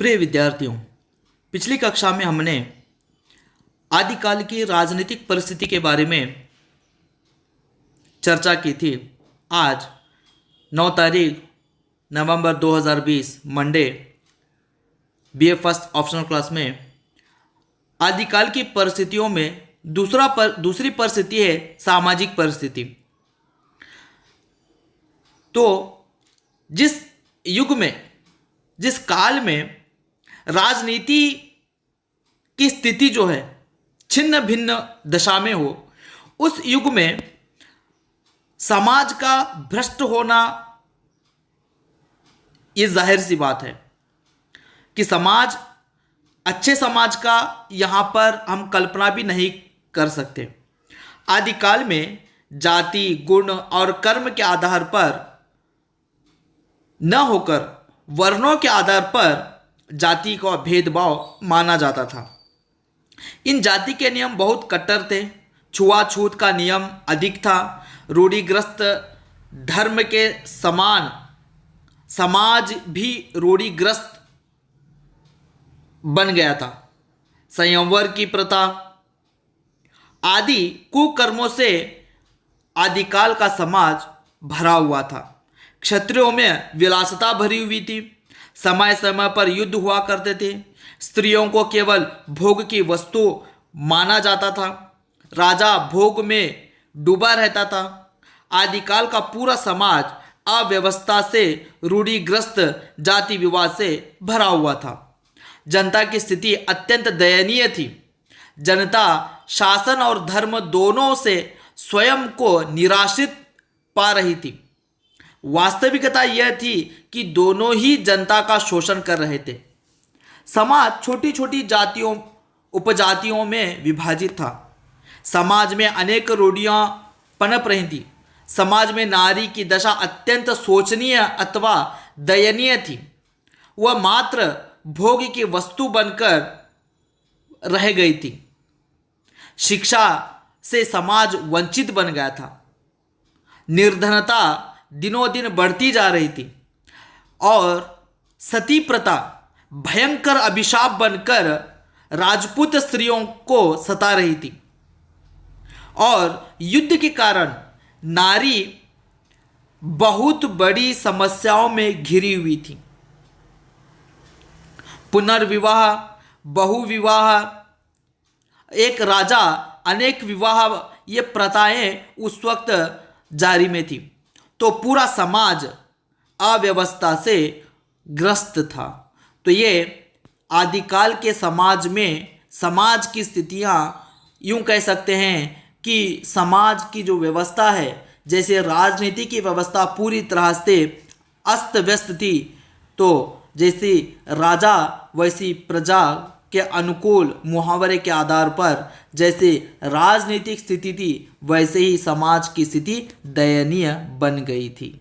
प्रिय विद्यार्थियों, पिछली कक्षा में हमने आदिकाल की राजनीतिक परिस्थिति के बारे में चर्चा की थी। आज 9 तारीख नवंबर 2020 Monday BA first optional class में आदिकाल की परिस्थितियों में दूसरी परिस्थिति है सामाजिक परिस्थिति। तो जिस युग में, जिस काल में राजनीति की स्थिति जो है छिन्न भिन्न दशा में हो, उस युग में समाज का भ्रष्ट होना ये जाहिर सी बात है कि अच्छे समाज का यहाँ पर हम कल्पना भी नहीं कर सकते। आदिकाल में जाति, गुण और कर्म के आधार पर न होकर वर्णों के आधार पर जाति का भेदभाव माना जाता था। इन जाति के नियम बहुत कट्टर थे। छुआछूत का नियम अधिक था। रूढ़िग्रस्त धर्म के समान समाज भी रूढ़िग्रस्त बन गया था। संयमवर की प्रथा आदि कुकर्मों से आदिकाल का समाज भरा हुआ था। क्षत्रियों में विलासिता भरी हुई थी। समय समय पर युद्ध हुआ करते थे। स्त्रियों को केवल भोग की वस्तु माना जाता था। राजा भोग में डूबा रहता था। आदिकाल का पूरा समाज अव्यवस्था से, रूढ़िग्रस्त जाति विवाद से भरा हुआ था। जनता की स्थिति अत्यंत दयनीय थी। जनता शासन और धर्म दोनों से स्वयं को निराश्रित पा रही थी। वास्तविकता यह थी कि दोनों ही जनता का शोषण कर रहे थे। समाज छोटी छोटी जातियों, उपजातियों में विभाजित था। समाज में अनेक रूढ़ियां पनप रही थी। समाज में नारी की दशा अत्यंत शोचनीय अथवा दयनीय थी। वह मात्र भोग की वस्तु बनकर रह गई थी। शिक्षा से समाज वंचित बन गया था। निर्धनता दिनों दिन बढ़ती जा रही थी और सती प्रथा भयंकर अभिशाप बनकर राजपूत स्त्रियों को सता रही थी और युद्ध के कारण नारी बहुत बड़ी समस्याओं में घिरी हुई थी। पुनर्विवाह, बहुविवाह, एक राजा अनेक विवाह, ये प्रथाएं उस वक्त जारी में थी। तो पूरा समाज अव्यवस्था से ग्रस्त था। तो ये आदिकाल के समाज में समाज की स्थितियां, यूं कह सकते हैं कि समाज की जो व्यवस्था है, जैसे राजनीति की व्यवस्था पूरी तरह से अस्त व्यस्त थी। तो जैसी राजा वैसी प्रजा के अनुकूल मुहावरे के आधार पर जैसे राजनीतिक स्थिति थी, वैसे ही समाज की स्थिति दयनीय बन गई थी।